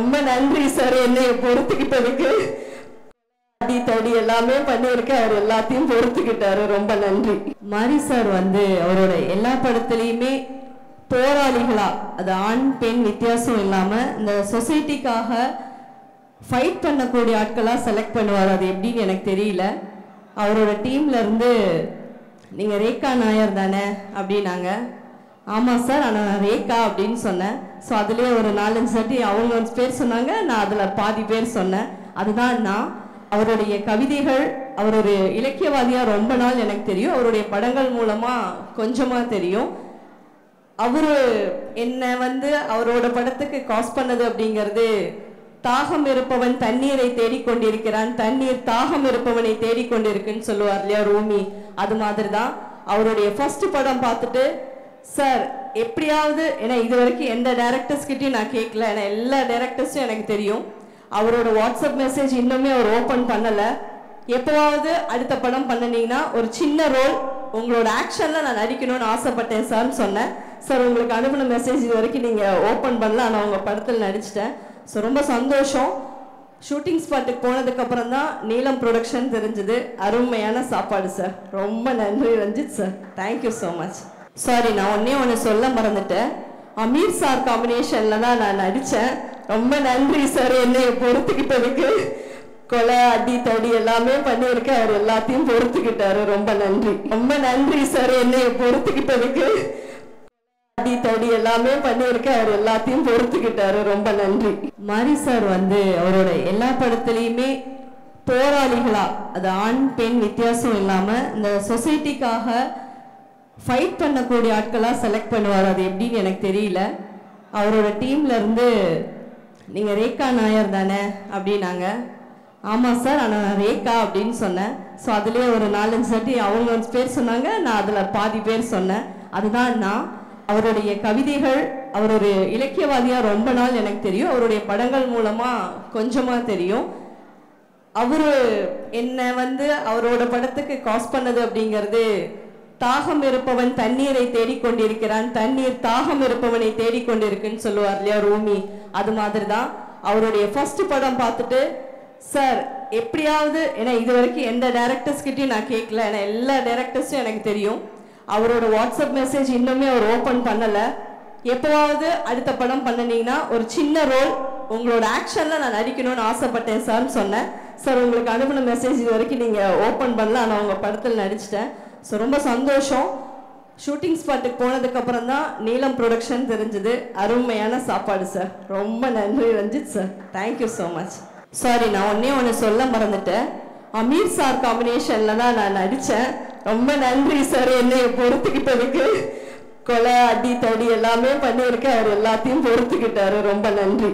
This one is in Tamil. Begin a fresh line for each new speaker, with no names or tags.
ரொம்ப நன்றி சார், என்னை பொறுத்துக்கிட்டதுக்கு. அடி தடி எல்லாமே பண்ணியிருக்க, அவர் எல்லாத்தையும் பொறுத்துக்கிட்டாரு. ரொம்ப நன்றி. மாரி சார் அவரோட எல்லா படத்துலையுமே போராளிகளா, அது ஆண் பெண் வித்தியாசம் இல்லாம இந்த சொசைட்டிக்காக ஃபைட் பண்ணக்கூடிய ஆட்களா செலக்ட் பண்ணுவார். அது எப்படின்னு எனக்கு தெரியல. அவரோட டீம்ல இருந்து நீங்க ரேகா நாயர் தானே அப்படின்னாங்க. ஆமாம் சார், ஆனால் நான் ரேகா அப்படின்னு சொன்னேன். ஸோ அதுலேயே ஒரு 4-5 வாட்டி அவங்க பேர் சொன்னாங்க, நான் அதில் பாதி பேர் சொன்னேன். அதுதான் நான். அவருடைய கவிதைகள், அவர் ஒரு இலக்கியவாதியாக ரொம்ப நாள் எனக்கு தெரியும். அவருடைய படங்கள் மூலமாக கொஞ்சமாக தெரியும். அவர் என்னை அவரோட படத்துக்கு காஸ் பண்ணது அப்படிங்கிறது, தாகம் இருப்பவன் தண்ணீரை தேடிக்கொண்டிருக்கிறான், தண்ணீர் தாகம் இருப்பவனை தேடிக்கொண்டிருக்குன்னு சொல்லுவார் இல்லையா ரூமி. அது மாதிரி தான் அவருடைய ஃபர்ஸ்ட் படம் பார்த்துட்டு, சார் எப்படியாவது, ஏன்னா இது வரைக்கும் எந்த டைரக்டர்ஸ் கிட்டையும் நான் கேட்கல, ஏன்னா எல்லா டைரக்டர்ஸும் எனக்கு தெரியும். அவரோட வாட்ஸ்அப் மெசேஜ் இன்னுமே அவர் ஓப்பன் பண்ணலை. எப்போவாவது அடுத்த படம் பண்ணினீங்கன்னா ஒரு சின்ன ரோல் உங்களோட ஆக்ஷனில் நான் நடிக்கணும்னு ஆசைப்பட்டேன் சார்னு சொன்னேன். சார் உங்களுக்கு அனுப்பின மெசேஜ் இது வரைக்கும் நீங்கள் ஓப்பன் பண்ணல, ஆனால் உங்கள் படத்தில் நடிச்சிட்டேன். ஸோ ரொம்ப சந்தோஷம். ஷூட்டிங் ஸ்பாட்டுக்கு போனதுக்கப்புறம் தான் நீலம் ப்ரொடக்ஷன் தெரிஞ்சுது. அருமையான சாப்பாடு சார். ரொம்ப நன்றி Ranjith sir, thank you so much. Sorry, நான் ஒன்று சொல்ல மறந்துட்டேன். அமீர் சார் காம்பினேஷனில் தான் நான் நடித்தேன். ரொம்ப நன்றி சார், என்னை பொறுத்துக்கிட்டதுக்கு. கொலை அடி தடி எல்லாமே பண்ணியிருக்க, அவர் எல்லாத்தையும் பொறுத்துக்கிட்டாரு. ரொம்ப நன்றி. ரொம்ப நன்றி சார், என்னை பொறுத்துக்கிட்டதுக்கு. அடி தடி எல்லாமே பண்ணியிருக்க, அவர் எல்லாத்தையும் பொறுத்துக்கிட்டாரு. ரொம்ப நன்றி. மாரி சார் அவரோட எல்லா படத்துலையுமே போராளிகளா, அது ஆண் பெண் வித்தியாசம் இல்லாம இந்த சொசைட்டிக்காக ஃபைட் பண்ணக்கூடிய ஆட்களா செலக்ட் பண்ணுவார். அது எப்படின்னு எனக்கு தெரியல. அவரோட டீம்ல இருந்து நீங்க ரேகா நாயர் தானே அப்படின்னாங்க. ஆமாம் சார், ஆனால் நான் ரேகா அப்படின்னு சொன்னேன். ஸோ அதுலேயே ஒரு 4-5 வாட்டி அவங்க பேர் சொன்னாங்க, நான் அதில் பாதி பேர் சொன்னேன். அதுதான் நான். அவருடைய கவிதைகள், அவர் ஒரு இலக்கியவாதியாக ரொம்ப நாள் எனக்கு தெரியும். அவருடைய படங்கள் மூலமாக கொஞ்சமாக தெரியும். அவர் என்னை அவரோட படத்துக்கு காஸ் பண்ணது அப்படிங்கிறது, தாகம் இருப்பவன் தண்ணீரை தேடிக்கொண்டிருக்கிறான், தண்ணீர் தாகம் இருப்பவனை தேடிக்கொண்டிருக்குன்னு சொல்லுவார் இல்லையா ரூமி. அது மாதிரி தான் அவருடைய ஃபர்ஸ்ட் படம் பார்த்துட்டு, சார் எப்படியாவது, ஏன்னா இது வரைக்கும் எந்த டைரக்டர்ஸ் கிட்டையும் நான் கேட்கல, ஏன்னா எல்லா டைரக்டர்ஸும் எனக்கு தெரியும். அவரோட வாட்ஸ்அப் மெசேஜ் இன்னுமே அவர் ஓப்பன் பண்ணலை. எப்போவாவது அடுத்த படம் பண்ணினீங்கன்னா ஒரு சின்ன ரோல் உங்களோட ஆக்ஷனில் நான் நடிக்கணும்னு ஆசைப்பட்டேன் சார்னு சொன்னேன். சார் உங்களுக்கு அனுப்பின மெசேஜ் இது வரைக்கும் நீங்கள் ஓப்பன் பண்ணல, ஆனால் உங்கள் படத்தில் நடிச்சிட்டேன். ஸோ ரொம்ப சந்தோஷம். ஷூட்டிங் ஸ்பாட்டுக்கு போனதுக்கப்புறம் தான் நீலம் ப்ரொடக்ஷன் தெரிஞ்சுது. அருமையான சாப்பாடு சார். ரொம்ப நன்றி Ranjith sir, thank you so much. Sorry, நான் ஒன்று சொல்ல மறந்துட்டேன். அமீர் சார் காம்பினேஷனில் தான் நான் நடித்தேன். ரொம்ப நன்றி சார், என்னை பொறுத்துக்கிட்டதுக்கு. கொலை அடி தடி எல்லாமே பண்ணியிருக்க, அவர் எல்லாத்தையும் பொறுத்துக்கிட்டாரு. ரொம்ப நன்றி.